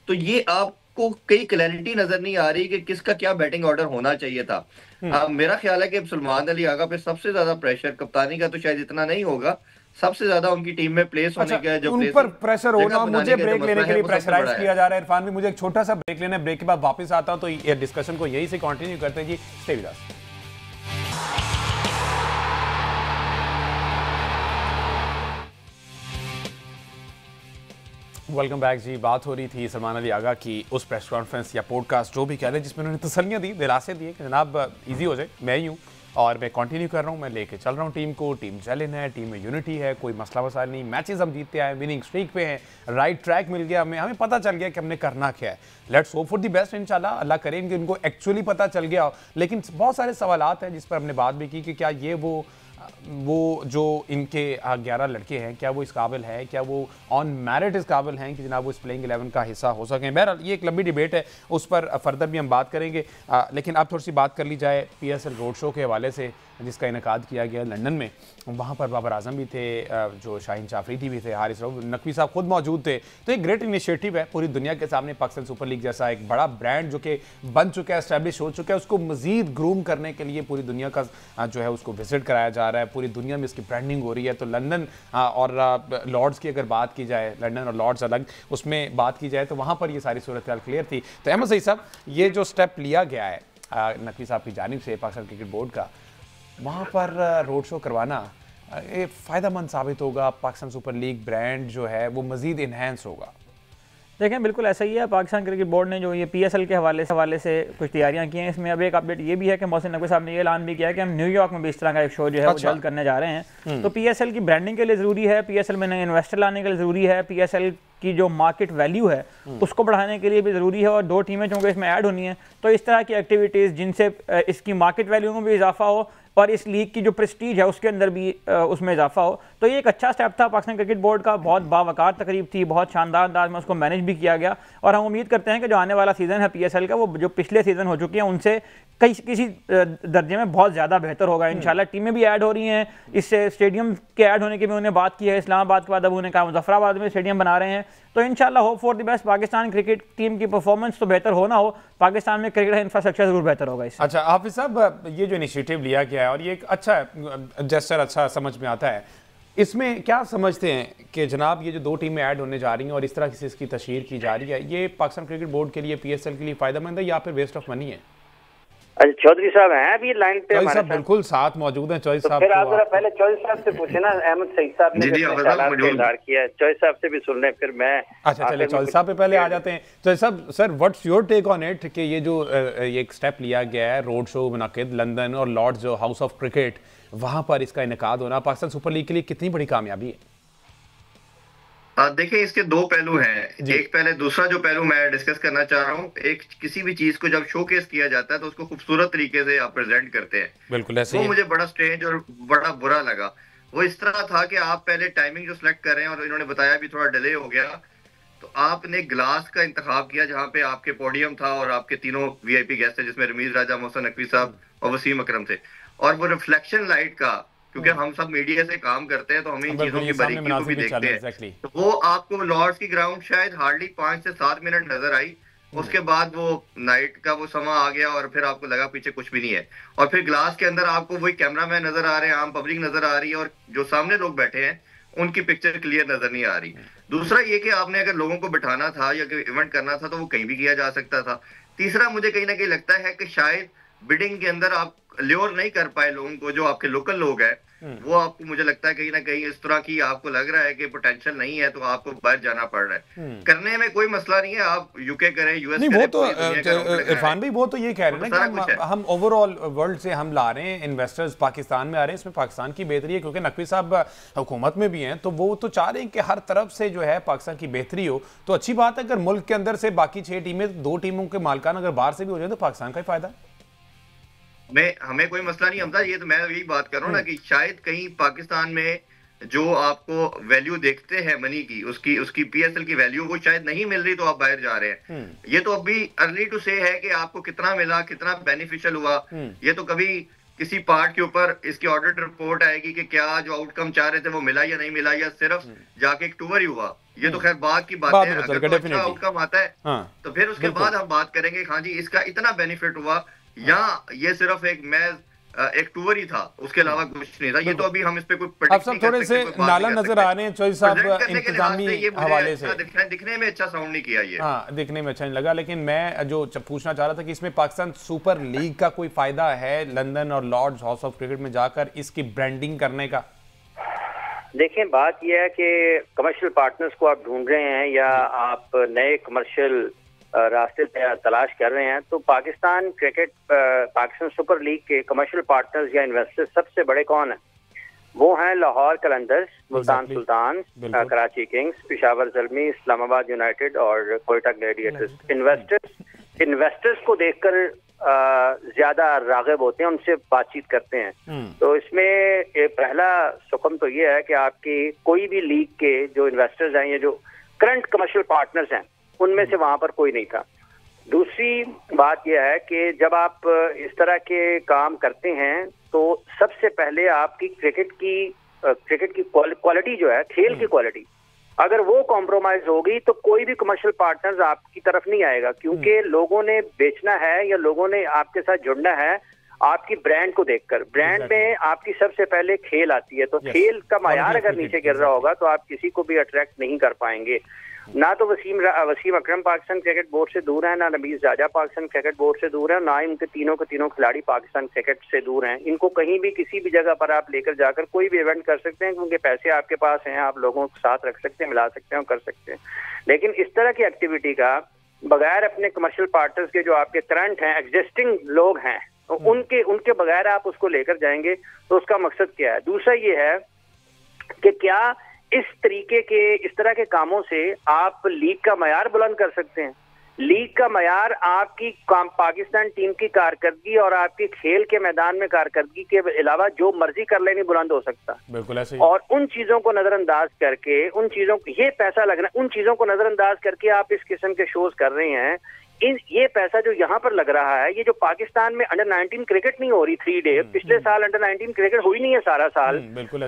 Speaker 4: तो ये आपको कई क्लैरिटी नजर नहीं आ रही कि किसका क्या बैटिंग ऑर्डर होना चाहिए था। मेरा ख्याल है कि सलमान अली आगा पे सबसे ज्यादा प्रेशर, कप्तानी का तो शायद इतना नहीं होगा, सबसे ज्यादा उनकी टीम में प्लेस होने का जो
Speaker 1: उन पर प्रेशर होना, मुझे ब्रेक लेने के लिए प्रेशराइज किया जा रहा है। इरफान भी मुझे एक छोटा सा ब्रेक लेना है, ब्रेक के बाद वापस आता हूं, तो ये डिस्कशन को यही से कंटिन्यू करते हैं जी। Stay with us. Welcome back जी। बात हो रही थी सलमान अली आगा की उस प्रेस कॉन्फ्रेंस या पॉडकास्ट जो भी कह लें जिसमें उन्होंने तसल्लियां दी, दिलासे दिए कि जनाब इजी हो जाए, मैं ही हूँ और मैं कंटिन्यू कर रहा हूँ, मैं लेके चल रहा हूँ टीम को, टीम जेलिन है, टीम में यूनिटी है, कोई मसला वसाइल नहीं, मैचेस हम जीतते आए, विनिंग स्ट्रीक पे हैं, राइट ट्रैक मिल गया हमें पता चल गया कि हमने करना क्या है। Let's hope for the best, इंशाल्लाह अल्लाह करें कि उनको एक्चुअली पता चल गया हो। लेकिन बहुत सारे सवालात हैं जिस पर हमने बात भी की कि क्या ये वो वो जो इनके 11 लड़के हैं, क्या वो इस काबिल है, क्या वो ऑन मेरिट इस काबिल हैं कि जनाब वो इस प्लेइंग 11 का हिस्सा हो सकें। बहरहाल ये एक लंबी डिबेट है, उस पर फर्दर भी हम बात करेंगे। लेकिन अब थोड़ी सी बात कर ली जाए PSL रोड शो के हवाले से जिसका इनेकाद किया गया लंदन में। वहाँ पर बाबर आजम भी थे, जो शाहीन जाफरीदी भी थे, हारिस रऊफ नकवी साहब खुद मौजूद थे। तो एक ग्रेट इनिशिएटिव है, पूरी दुनिया के सामने पाकिस्तान सुपर लीग जैसा एक बड़ा ब्रांड जो कि बन चुका है, एस्टैब्लिश हो चुका है, उसको मजीद ग्रूम करने के लिए पूरी दुनिया का जो है उसको विजिट कराया जा रहा है, पूरी दुनिया में इसकी ब्रांडिंग हो रही है। तो लंदन और लॉर्ड्स की अगर बात की जाए, लंदन और लॉर्ड्स अलग, उसमें बात की जाए तो वहाँ पर ये सारी सूरत क्लियर थी। तो अहमद सईद साहब, ये जो स्टेप लिया गया है नकवी साहब की जानिब से पाकिस्तान क्रिकेट बोर्ड का, वहाँ पर रोड शो करवाना ये फ़ायदेमंद साबित होगा, पाकिस्तान सुपर लीग ब्रांड जो है वो मज़ीद इन्हेंस होगा।
Speaker 2: देखें बिल्कुल ऐसा ही है। पाकिस्तान क्रिकेट बोर्ड ने जो ये PSL के हवाले से कुछ तैयारियां की हैं, इसमें अब एक अपडेट ये भी है कि मोहसिन नकवी साहब ने ये ऐलान भी किया है कि हम न्यूयॉर्क में भी इस तरह का एक शो जो है वो जल्द करने जा रहे हैं। तो PSL की ब्रांडिंग के लिए ज़रूरी है, PSL में नए इन्वेस्टर लाने के लिए ज़रूरी है, PSL की जो मार्केट वैल्यू है उसको बढ़ाने के लिए भी ज़रूरी है। और 2 टीमें चूँकि इसमें ऐड होनी है, तो इस तरह की एक्टिविटीज़ जिनसे इसकी मार्केट वैल्यू में भी इजाफा हो और इस लीग की जो प्रेस्टीज है उसके अंदर भी उसमें इजाफा हो, तो ये एक अच्छा स्टेप था पाकिस्तान क्रिकेट बोर्ड का। बहुत बावकार तकरीब थी, बहुत शानदार अंदाज में उसको मैनेज भी किया गया। और हम उम्मीद करते हैं कि जो आने वाला सीज़न है PSL का, वो जो पिछले सीज़न हो चुके हैं उनसे किसी दर्जे में बहुत ज़्यादा बेहतर होगा इंशाल्लाह। टीमें भी ऐड हो रही हैं, इससे स्टेडियम के ऐड होने की भी उन्हें बात की है। इस्लामाबाद के बाद अब उन्हें कहा मुजफ्फराबाद में स्टेडियम बना रहे हैं। तो इंशाल्लाह hope for the best. Pakistan cricket team की परफॉर्मेंस तो बेहतर हो ना हो, पाकिस्तान में क्रिकेट इंफ्रास्ट्रक्चर जरूर बेहतर होगा इससे।
Speaker 1: अच्छा हाफिज साहब, ये जो इनिशिएटिव लिया गया है और ये एक अच्छा जेस्चर अच्छा समझ में आता है, इसमें क्या समझते हैं कि जनाब ये जो 2 टीमें ऐड होने जा रही हैं और इस तरह से इसकी तशहीर की जा रही है, ये पाकिस्तान क्रिकेट बोर्ड के लिए, PSL के लिए फ़ायदेमंद है या फिर वेस्ट ऑफ मनी है?
Speaker 3: अच्छा चौधरी साहब हैं अभी लाइन पे हमारे साथ?
Speaker 1: बिल्कुल साथ मौजूद हैं चौधरी साहब।
Speaker 3: फिर आप जरा पहले चौधरी साहब से पूछे ना, अहमद सईद साहब ने इजहार किया, चौधरी साहब से भी सुन लें फिर मैं।
Speaker 1: अच्छा चलिए चौधरी साहब पे पहले आ जाते हैं। चौधरी साहब, sir what's your take on it कि ये जो एक स्टेप लिया गया है, रोड शो मुनाकिद लंदन और लॉर्ड्स जो हाउस ऑफ क्रिकेट, वहां पर इसका इनेकाद होना पाकिस्तान सुपर लीग के लिए कितनी बड़ी कामयाबी है?
Speaker 4: देखिए इसके 2 पहलू हैं। एक पहले दूसरा जो पहलू मैं डिस्कस करना चाह रहा हूँ, एक किसी भी चीज को जब शोकेस किया जाता है तो उसको खूबसूरत तरीके से आप प्रेजेंट करते हैं।
Speaker 1: बिल्कुल ऐसे
Speaker 4: वो मुझे बड़ा स्ट्रेंज और बड़ा बुरा लगा। वो इस तरह था कि आप पहले टाइमिंग जो सिलेक्ट कर रहे हैं और इन्होंने बताया भी थोड़ा डिले हो गया, तो आपने ग्लास का इंतखाब किया जहाँ पे आपके पोडियम था और आपके 3 VIP गेस्ट थे जिसमें रमीज राजा, मोहसिन नकवी साहब और वसीम अकरम थे। और वो रिफ्लेक्शन लाइट का, क्योंकि हम सब मीडिया से काम करते हैं तो हम इन चीजों की बारीकी को भी देखते हैं, तो वो आपको लॉर्ड्स की ग्राउंड शायद हार्डली 5 से 7 मिनट नजर आई। उसके बाद वो नाइट का वो समा आ गया और फिर आपको लगा पीछे कुछ भी नहीं है। और फिर ग्लास के अंदर आपको वही कैमरामैन नजर आ रहे हैं, आम पब्लिक नजर आ रही है और जो सामने लोग बैठे हैं उनकी पिक्चर क्लियर नजर नहीं आ रही। दूसरा ये कि आपने अगर लोगों को बिठाना था या इवेंट करना था तो वो कहीं भी किया जा सकता था। तीसरा मुझे कहीं ना कहीं लगता है कि शायद बिडिंग के अंदर आप ल्योर नहीं कर पाए लोगों को, जो आपके लोकल लोग हैं वो आपको, मुझे लगता है कहीं ना कहीं इस तरह की आपको लग रहा है कि पोटेंशियल नहीं है तो आपको बाहर जाना पड़ रहा है। करने में कोई मसला नहीं है, आप UK करें, US
Speaker 1: नहीं,
Speaker 4: करें,
Speaker 1: वो तो इरफान भाई वो तो ये कह रहे हैं ना कि हम ओवरऑल वर्ल्ड से हम ला रहे हैं इन्वेस्टर्स, पाकिस्तान में आ रहे हैं, इसमें पाकिस्तान की बेहतरी है क्योंकि नकवी साहब हुकूमत में भी हैं, तो वो तो चाह रहे हैं कि हर तरफ से जो है पाकिस्तान की बेहतरी हो। तो अच्छी बात है, अगर मुल्क के अंदर से बाकी 6 टीमें, 2 टीमों के मालिकान अगर बाहर से भी हो जाए तो पाकिस्तान का ही फायदा है।
Speaker 4: हमें कोई मसला नहीं हमदा, ये तो मैं यही बात कर रहा हूँ ना कि शायद कहीं पाकिस्तान में जो आपको वैल्यू देखते हैं मनी की, उसकी PSL की वैल्यू वो शायद नहीं मिल रही तो आप बाहर जा रहे हैं। ये तो अभी अर्ली टू से है कि आपको कितना मिला, कितना बेनिफिशियल हुआ। ये तो कभी किसी पार्ट के ऊपर इसकी ऑडिट रिपोर्ट आएगी कि क्या जो आउटकम चाह रहे थे वो मिला या नहीं मिला, या सिर्फ जाके एक टूर ही हुआ। ये तो खैर बात की बात है। अगर तो अच्छा आउटकम आता है तो फिर उसके बाद हम बात करेंगे हाँ जी इसका इतना बेनिफिट हुआ, या ये सिर्फ एक टूर ही था, उसके अलावा कुछ नहीं था। ये तो अभी हम इस पे कोई
Speaker 1: अब सब थोड़े से नाला नजर आ रहे हैं चौधरी साहब इंतजामी हवाले से।
Speaker 4: दिखने में अच्छा साउंड नहीं किया ये,
Speaker 1: हाँ दिखने में अच्छा नहीं लगा। लेकिन मैं जो पूछना चाह रहा था कि इसमें पाकिस्तान सुपर लीग का कोई फायदा है लंदन और लॉर्ड्स हाउस ऑफ क्रिकेट में जाकर इसकी ब्रांडिंग करने का?
Speaker 3: देखें बात यह है कि कमर्शियल पार्टनर्स को आप ढूंढ रहे हैं या आप नए कमर्शियल रास्ते तलाश कर रहे हैं, तो पाकिस्तान सुपर लीग के कमर्शियल पार्टनर्स या इन्वेस्टर्स सबसे बड़े कौन हैं? वो हैं लाहौर कलंदर्स, मुल्तान सुल्तान, कराची किंग्स, पेशावर ज़ल्मी, इस्लामाबाद यूनाइटेड और कोयटा ग्लैडिएटर्स। इन्वेस्टर्स को देखकर ज्यादा राग़िब होते हैं, उनसे बातचीत करते हैं। तो इसमें पहला सुकम तो ये है कि आपकी कोई भी लीग के जो इन्वेस्टर्स हैं, ये जो करंट कमर्शियल पार्टनर्स हैं, उनमें से वहां पर कोई नहीं था। दूसरी बात यह है कि जब आप इस तरह के काम करते हैं तो सबसे पहले आपकी क्रिकेट की क्वालिटी जो है, खेल की क्वालिटी, अगर वो कॉम्प्रोमाइज होगी तो कोई भी कमर्शियल पार्टनर्स आपकी तरफ नहीं आएगा, क्योंकि लोगों ने बेचना है या लोगों ने आपके साथ जुड़ना है आपकी ब्रांड को देखकर। ब्रांड में आपकी सबसे पहले खेल आती है, तो खेल का मायार अगर नीचे गिर रहा होगा तो आप किसी को भी अट्रैक्ट नहीं कर पाएंगे। ना तो वसीम अकरम पाकिस्तान क्रिकेट बोर्ड से दूर है, ना नबीज राजा पाकिस्तान क्रिकेट बोर्ड से दूर है, ना ही उनके तीनों के तीनों खिलाड़ी पाकिस्तान क्रिकेट से दूर हैं। इनको कहीं भी किसी भी जगह पर आप लेकर जाकर कोई भी इवेंट कर सकते हैं, क्योंकि पैसे आपके पास हैं, आप लोगों को साथ रख सकते हैं, मिला सकते हैं और कर सकते हैं। लेकिन इस तरह की एक्टिविटी का बगैर अपने कमर्शियल पार्टनर्स के जो आपके करंट हैं, एग्जिस्टिंग लोग हैं, तो उनके बगैर आप उसको लेकर जाएंगे तो उसका मकसद क्या है। दूसरा ये है कि क्या इस तरह के कामों से आप लीग का मयार बुलंद कर सकते हैं। लीग का मयार आपकी पाकिस्तान टीम की कारकर्दगी और आपकी खेल के मैदान में कारकर्दगी के अलावा जो मर्जी कर लेनी बुलंद हो सकता।
Speaker 1: बिल्कुल ऐसे ही।
Speaker 3: और उन चीजों को नजरअंदाज करके, ये पैसा लगना, उन चीजों को नजरअंदाज करके आप इस किस्म के शोज कर रहे हैं। ये पैसा जो यहाँ पर लग रहा है, ये जो पाकिस्तान में अंडर 19 क्रिकेट नहीं हो रही 3 डे, पिछले साल अंडर 19 क्रिकेट हुई नहीं है सारा साल,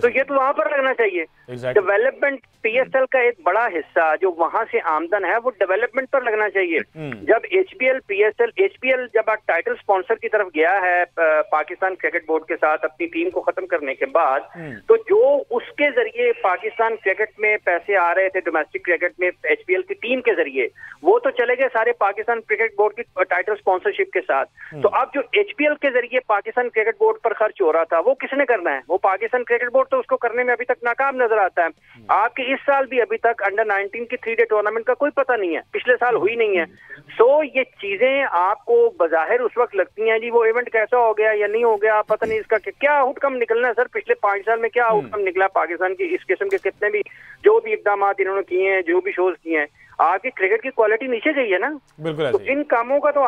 Speaker 3: तो ये तो वहां पर लगना चाहिए। डेवलपमेंट पीएसएल का एक बड़ा हिस्सा जो वहां से आमदन है वो डेवलपमेंट पर लगना चाहिए। जब एचपीएल जब आप टाइटल स्पॉन्सर की तरफ गया है पाकिस्तान क्रिकेट बोर्ड के साथ अपनी टीम को खत्म करने के बाद, तो जो उसके जरिए पाकिस्तान क्रिकेट में पैसे आ रहे थे डोमेस्टिक क्रिकेट में एचपीएल की टीम के जरिए, वो तो चले गए सारे पाकिस्तान क्रिकेट बोर्ड की टाइटल स्पॉन्सरशिप के साथ। तो अब जो एचपीएल के जरिए पाकिस्तान क्रिकेट बोर्ड पर खर्च हो रहा था वो किसने करना है? वो पाकिस्तान क्रिकेट बोर्ड तो उसको करने में अभी तक नाकाम नजर आता है। आपके इस साल भी अभी तक अंडर 19 की 3 डे टूर्नामेंट का कोई पता नहीं है, पिछले साल हुई नहीं है। सो ये चीजें आपको बजाहिर उस वक्त लगती हैं जी वो इवेंट कैसा हो गया या नहीं हो गया, पता नहीं इसका क्या आउटकम निकलना है। सर पिछले 5 साल में क्या आउटकम निकला पाकिस्तान की इस किस्म के कितने भी जो भी इकदाम इन्होंने किए हैं, जो भी शोज किए हैं, आपकी क्रिकेट की क्वालिटी नीचे गई है ना।
Speaker 1: बिल्कुल।
Speaker 3: तो इन कामों का तो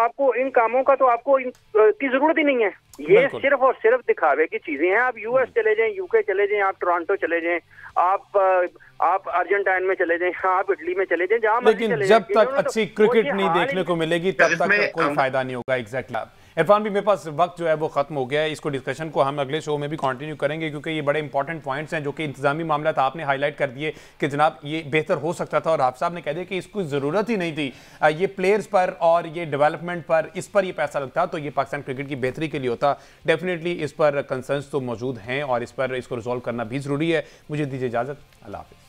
Speaker 3: आपको की जरूरत ही नहीं है। ये सिर्फ और सिर्फ दिखावे की चीजें हैं। आप यूएस चले जाएं, यूके चले जाएं, आप टोरंटो चले जाएं, आप अर्जेंटाइन में चले जाएं, आप इटली में चले जाएं, जहां
Speaker 1: लेकिन जब तक अच्छी क्रिकेट नहीं देखने को मिलेगी तब तक कोई फायदा नहीं होगा। एग्जैक्टली। इरफान भी, मेरे पास वक्त जो है वो खत्म हो गया है। इसको डिस्कशन को हम अगले शो में भी कंटिन्यू करेंगे, क्योंकि ये बड़े इंपॉर्टेंट पॉइंट्स हैं जो कि इंतजामी मामला था, आपने हाईलाइट कर दिए कि जनाब ये बेहतर हो सकता था, और आप साहब ने कह दिया कि इसको ज़रूरत ही नहीं थी। ये प्लेयर्स पर और ये डेवलपमेंट पर, इस पर ये पैसा लगता तो ये पाकिस्तान क्रिकेट की बेहतरी के लिए होता। डेफिनेटली इस पर कंसर्न्स तो मौजूद हैं और इस पर इसको रिजॉल्व करना भी ज़रूरी है। मुझे दीजिए इजाज़त, अल्लाह हाफ़िज़।